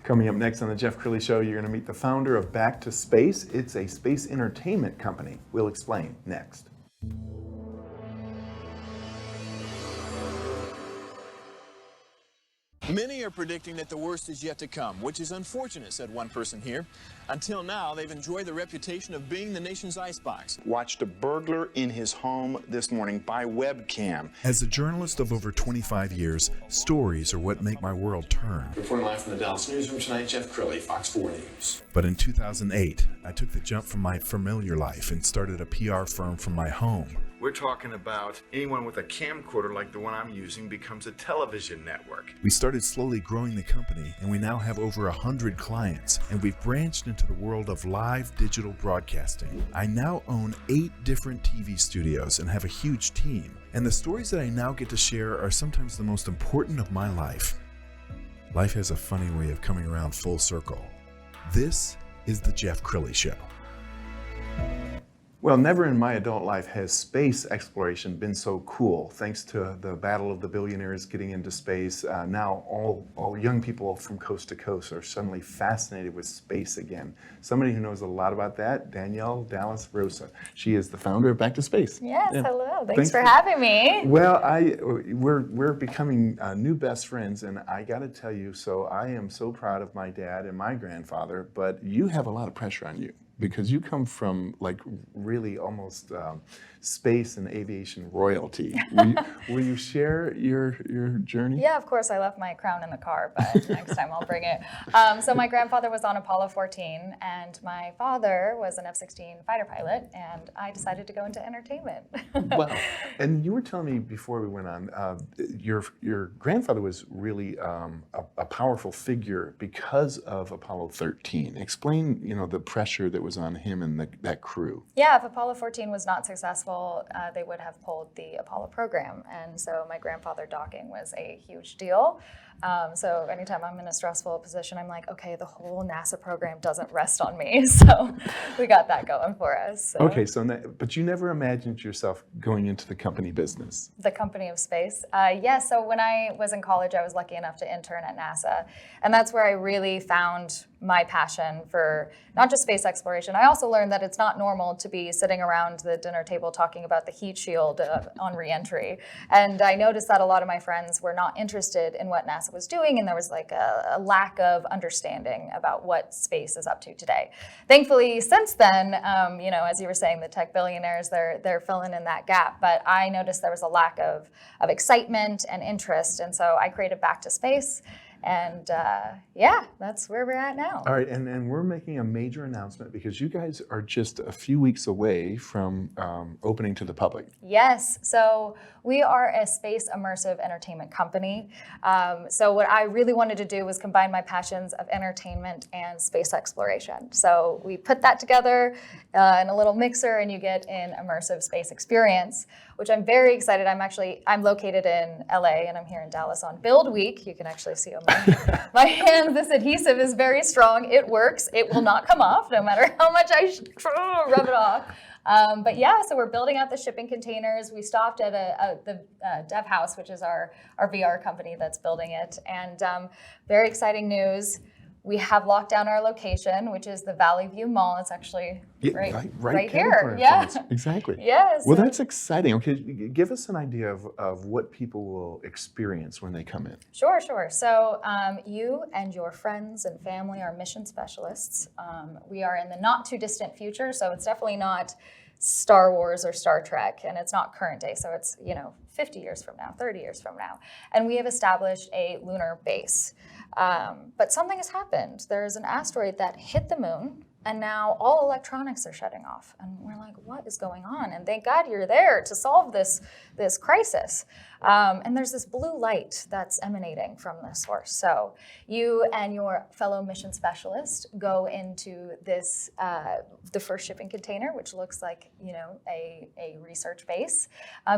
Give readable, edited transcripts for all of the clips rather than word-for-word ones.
Coming up next on the Jeff Crilley Show, you're going to meet the founder of Back to Space. It's a space entertainment company. We'll explain next. Many are predicting that the worst is yet to come, which is unfortunate, said one person here. Until now, they've enjoyed the reputation of being the nation's icebox. Watched a burglar in his home this morning by webcam. As a journalist of over 25 years, stories are what make my world turn. Reporting live from the Dallas newsroom tonight, Jeff Crilley, Fox 4 News. But in 2008, I took the jump from my familiar life and started a PR firm from my home. We're talking about anyone with a camcorder like the one I'm using becomes a television network. We started slowly growing the company, and we now have over 100 clients, and we've branched into the world of live digital broadcasting. I now own 8 different TV studios and have a huge team, and the stories that I now get to share are sometimes the most important of my life. Life has a funny way of coming around full circle. This is the Jeff Crilley Show. Well, never in my adult life has space exploration been so cool. Thanks to the battle of the billionaires getting into space, now all young people from coast to coast are suddenly fascinated with space again. Somebody who knows a lot about that, Danielle Dallas Roosa. She is the founder of Back to Space. Yes, yeah. Hello. Thanks for having me. Well, we're becoming new best friends, and I got to tell you, so I am so proud of my dad and my grandfather, but you have a lot of pressure on you, because you come from like really almost space and aviation royalty. Will you share your journey? Yeah, of course. I left my crown in the car, but next time I'll bring it. So my grandfather was on Apollo 14, and my father was an F-16 fighter pilot, and I decided to go into entertainment. Wow. And you were telling me before we went on, your grandfather was really a powerful figure because of Apollo 13. Explain, the pressure that was on him and that crew. Yeah, if Apollo 14 was not successful, they would have pulled the Apollo program. And so my grandfather docking was a huge deal. So anytime I'm in a stressful position, I'm like, okay, the whole NASA program doesn't rest on me. So we got that going for us. So. Okay, but you never imagined yourself going into the company business. The company of space. Yeah, so when I was in college, I was lucky enough to intern at NASA. And that's where I really found my passion for not just space exploration. I also learned that it's not normal to be sitting around the dinner table talking about the heat shield on reentry. And I noticed that a lot of my friends were not interested in what NASA was doing, and there was like a lack of understanding about what space is up to today. Thankfully, since then, as you were saying, the tech billionaires, they're filling in that gap. But I noticed there was a lack of excitement and interest, and so I created Back to Space. And that's where we're at now. All right, and we're making a major announcement because you guys are just a few weeks away from opening to the public. Yes, so we are a space immersive entertainment company. So what I really wanted to do was combine my passions of entertainment and space exploration. So we put that together in a little mixer, and you get an immersive space experience, which I'm very excited. I'm located in LA, and I'm here in Dallas on Build Week. You can actually see on my hands, this adhesive is very strong. It works. It will not come off, no matter how much I rub it off. But yeah, so we're building out the shipping containers. We stopped at the Dev House, which is our VR company that's building it. And very exciting news. We have locked down our location, which is the Valley View Mall. It's actually right here. Yeah, exactly. Yes. Well, that's exciting. Okay, give us an idea of what people will experience when they come in. Sure. So you and your friends and family are mission specialists. We are in the not too distant future, so it's definitely not Star Wars or Star Trek, and it's not current day, so it's 50 years from now, 30 years from now. And we have established a lunar base. But something has happened. There's an asteroid that hit the moon, and now all electronics are shutting off. And we're like, what is going on? And thank God you're there to solve this crisis. And there's this blue light that's emanating from this source. So you and your fellow mission specialist go into this, the first shipping container, which looks like, a research base.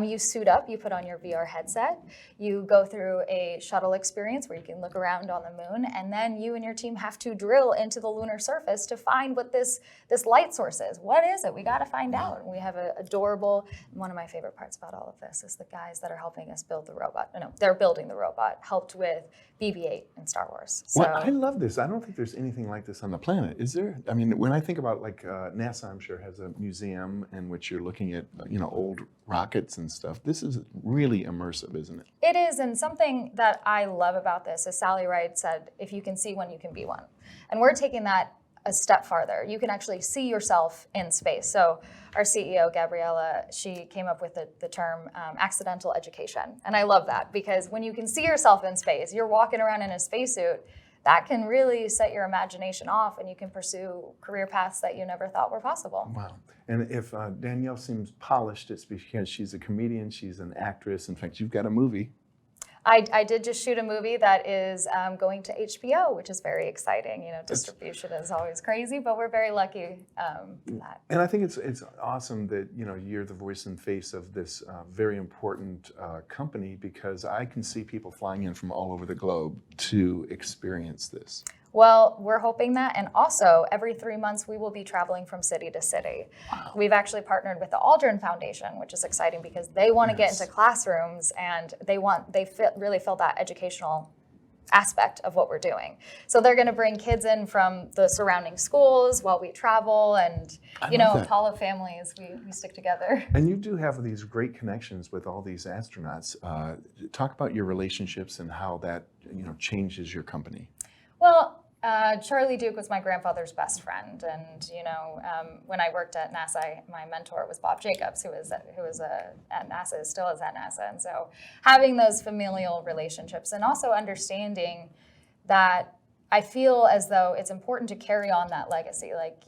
You suit up, you put on your VR headset, you go through a shuttle experience where you can look around on the moon, and then you and your team have to drill into the lunar surface to find find what this light source is. What is it? We got to find out. And we have an adorable, one of my favorite parts about all of this is the guys that are helping us build the robot. No, they're building the robot, helped with BB-8 in Star Wars. So, Well, I love this. I don't think there's anything like this on the planet, is there? I mean, when I think about like NASA, I'm sure has a museum in which you're looking at, old rockets and stuff. This is really immersive, isn't it? it is, and something that I love about this is Sally Ride said, if you can see one, you can be one. And we're taking that a step farther. You can actually see yourself in space. So our CEO, Gabriella, she came up with the term accidental education. And I love that because when you can see yourself in space, you're walking around in a spacesuit, that can really set your imagination off and you can pursue career paths that you never thought were possible. Wow. And if Danielle seems polished, it's because she's a comedian, she's an actress. In fact, you've got a movie. I did just shoot a movie that is going to HBO, which is very exciting. Distribution is always crazy, but we're very lucky for that. And I think it's awesome that you're the voice and face of this very important company because I can see people flying in from all over the globe to experience this. Well, we're hoping that, and also every 3 months we will be traveling from city to city. Wow. We've actually partnered with the Aldrin Foundation, which is exciting because they want to get into classrooms and they really feel that educational aspect of what we're doing. So they're going to bring kids in from the surrounding schools while we travel, and Apollo families, we stick together. And you do have these great connections with all these astronauts. Talk about your relationships and how that changes your company. Well, Charlie Duke was my grandfather's best friend, and when I worked at NASA, my mentor was Bob Jacobs, who was at NASA, still is at NASA, and so having those familial relationships, and also understanding that I feel as though it's important to carry on that legacy. Like,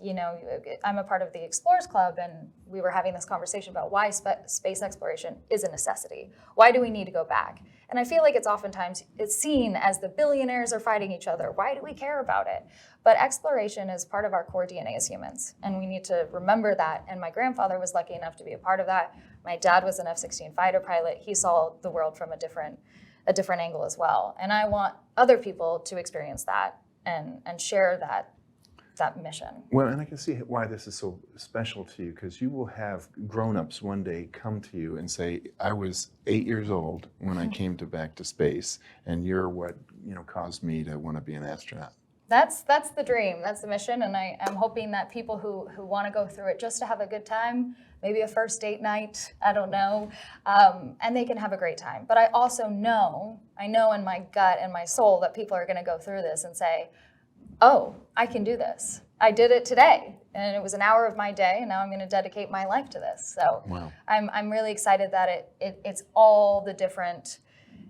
I'm a part of the Explorers Club, and we were having this conversation about why space exploration is a necessity. Why do we need to go back? And I feel like it's seen as the billionaires are fighting each other. Why do we care about it? But exploration is part of our core DNA as humans, and we need to remember that. And my grandfather was lucky enough to be a part of that. My dad was an F-16 fighter pilot. He saw the world from a different angle as well. And I want other people to experience that and share that mission. Well, and I can see why this is so special to you, because you will have grown-ups one day come to you and say, I was 8 years old when I came back to space, and you're what caused me to want to be an astronaut. That's the dream, that's the mission, and I'm hoping that people who want to go through it just to have a good time, maybe a first date night, I don't know, and they can have a great time. But I also know in my gut and my soul that people are going to go through this and say, oh, I can do this. I did it today, and it was an hour of my day, and now I'm going to dedicate my life to this. So wow. I'm really excited that it's all the different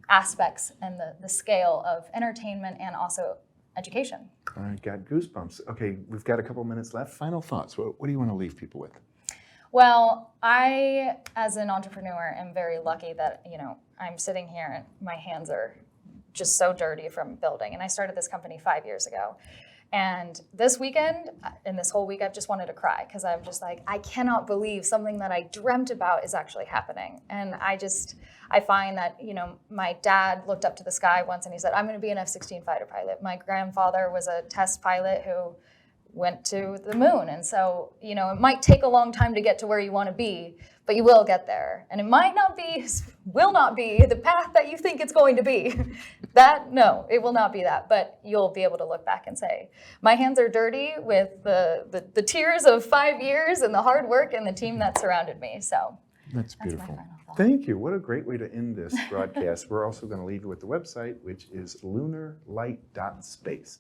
aspects and the scale of entertainment and also education. I got goosebumps. Okay, we've got a couple minutes left. Final thoughts. What do you want to leave people with? Well, I, as an entrepreneur, am very lucky that, I'm sitting here and my hands are just so dirty from building. And I started this company 5 years ago. And this weekend, and this whole week, I've just wanted to cry because I'm just like, I cannot believe something that I dreamt about is actually happening. And I find that, my dad looked up to the sky once and he said, I'm going to be an F-16 fighter pilot. My grandfather was a test pilot who went to the moon. And so, it might take a long time to get to where you want to be, but you will get there. And it will not be the path that you think it's going to be. No, it will not be that. But you'll be able to look back and say, my hands are dirty with the tears of 5 years and the hard work and the team that surrounded me. So that's beautiful. Thank you. What a great way to end this broadcast. We're also going to leave you with the website, which is lunarlight.space.